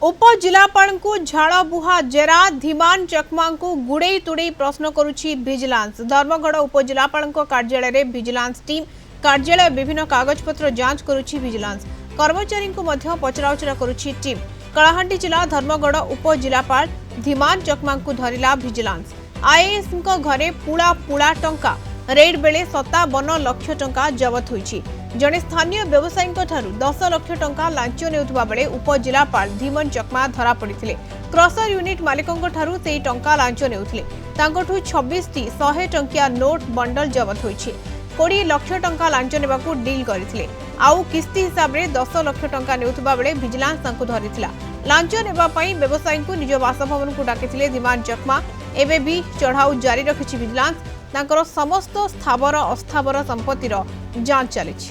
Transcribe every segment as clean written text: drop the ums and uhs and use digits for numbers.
उपजिलापाल को झाड़ बुहा जेरा धीमान चकमा को गुड़े तुड़े प्रश्न करुछि विजिलेंस। धर्मगढ़ उपजिलापाल कार्यालय में विजिलेंस टीम कार्यालय विभिन्न कागजपत्र जांच करुछि विजिलेंस। कर्मचारी को मध्य पचराउचरा करुछि टीम। कलाहांडी जिला धर्मगढ़ उपजिलापाल धीमान चकमा को धरिला विजिलेंस। आईएएस घरे पुला पुला टंका रेड बेले 57 लाख टंका जबत होइछि। जड़े स्थानीय व्यवसायी 10 लाख टंका लांच नेउथबा बेले उपजिलापाल धीमन चकमा धरा पड़िथिले। क्रसर यूनिट मालिकंक ठारू सेही टंका लांच नेउथिले। तांकठू 26 टी 100 टंकिया नोट बंडल जबत होइछि। 20 लाख टंका लांच नेबाकू डील करथिले। आउ किस्ती हिसाब रे 10 लाख टंका नेउथबा बेले विजिलेंस तांकू धरिथिला। लांच नेबा पई व्यवसायी को निज बासभवन को डाकिथिले धीमान चकमा। एबे भी चढ़ाऊ जारी रखिछि विजिलेंस। तांकर समस्त स्थावर अस्थावर संपत्तिर जांच चलिछि।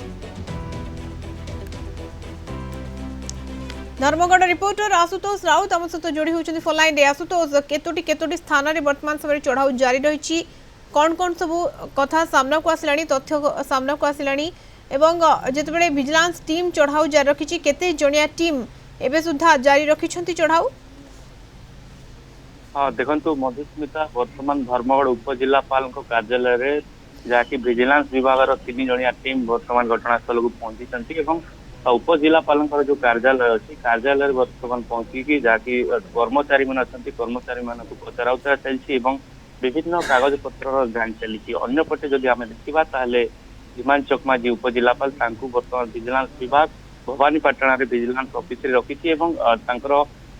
धर्मगढ़ रिपोर्टर आशुतोष राउत आम सहित जोड़ी होती फोन लाइन। आशुतोष केतोटी स्थान में वर्तमान समय चढ़ाऊ जारी रही कौन कौन सब कथा सामना को आसला तथ्य सामना को आसला जिते विजिलेंस टीम चढ़ाऊ जारी रखी केते जणिया टीम एबे सुधा जारी रखी चढ़ाऊ। हाँ देखो मधुस्मिता वर्तमान धर्मगढ़ उपजिलापाल कार्यालय में जहाँकि विजिलेंस विभाग 3 जणिया टीम वर्तमान घटनास्थल को पहुंची उपजिलापाल जो कार्यालय अच्छी कार्यालय वर्तमान पहुंची जहाँकि कर्मचारी मैंने अच्छा कर्मचारी मान को पचराउचरा चलती विभिन्न कागज पत्र जांच चली। अंपटे जदि आम देखा धीमान चकमा जी उपजिलापाल वर्तमान विजिलेंस विभाग भवानीपाटना विजिलेंस ऑफिस रखी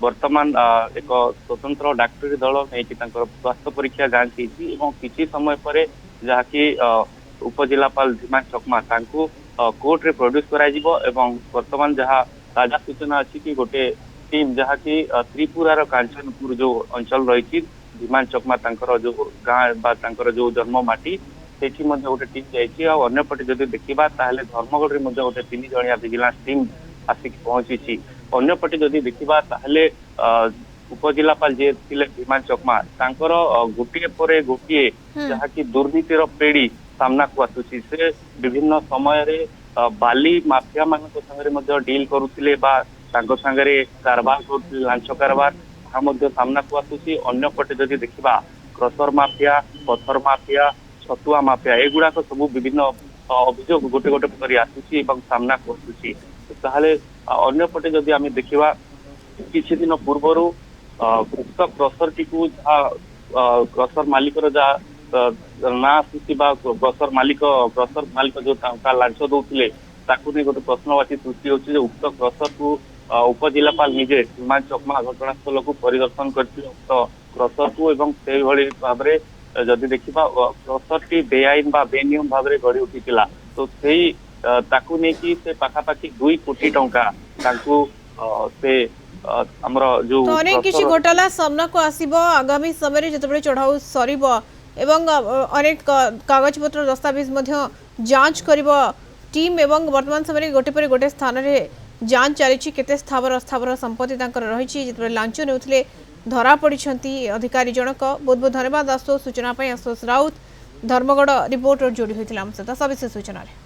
वर्तमान एक स्वतंत्र डाक्टरी दल नहीं स्वास्थ्य परीक्षा जांच किसी समय पर जहाँकि उपजिलापाल धीमान चकमा कोर्ट रे प्रोड्यूस कराइबो। वर्तमान जहाँ ताजा सूचना अच्छी कि गोटे टीम जहाँ कि त्रिपुरार कांचनपुर जो अंचल रही धीमान चकमा जो गाँव जो जन्ममाटी सेठी गोटे टीम जापटे जब देखा धर्मगढ़ में गोटे 3 जणिया विजिलेंस टीम आसिक पहुंची। अंपटे जदि देखा उपजिलापाल जे थिले धीमान चकमा गोटे पर गोटे जहाँ कि दुर्नीतिर पेड़ी सामना को आसुची। से विभिन्न समय रे बाली माफिया मान संगे डील करुथिले बा संगे कारबार करुथिले लांच कारबार सामना को आसुची। अन्यपटे जदि देखा क्रसर माफिया पत्थर माफिया छतुआ माफिया एगुड़ाक सब विभिन्न अभियोग गोटे गोटे पर आसुची सामना को आसुची। ताहले अन्यपटे जदि आम देखा किछि दिन पूर्वर उक्त क्रसर टी क्रसर मालिकर जहाँ ना आसूसी क्रसर मालिक जो लांच दौले गोटे प्रश्नवाची सृष्टि होती उक्त क्रसर को उपजिलापाल निजे धीमान चकमा घटनास्थल को परिदर्शन करते उक्त क्रसर को से भाव में जदि देखा क्रसर टी बेआईन बेनियम भाव में गढ़ी उठी तो से पाखापाखि 2 कोटी टंका से हमर जो अनेक किसी घोटाला सामना को आसीबो आगामी समय जिते चढ़ाऊ सरीबो एवं अनेक कागज पत्र दस्तावेज मध्य जांच करिबो टीम एवं वर्तमान समय गोटे पर गोटे स्थान रे जांच चली केते स्थावर अस्थावर संपत्ति तांकर रही जिते लांच नेउथले धरा पड़िछंती अधिकारी जनक। बहुत बहुत धन्यवाद आशुतोष सूचना आशुतोष राउत धर्मगढ़ रिपोर्टर जोड़ी होइतिला हम सहित सविशेष सूचना रे।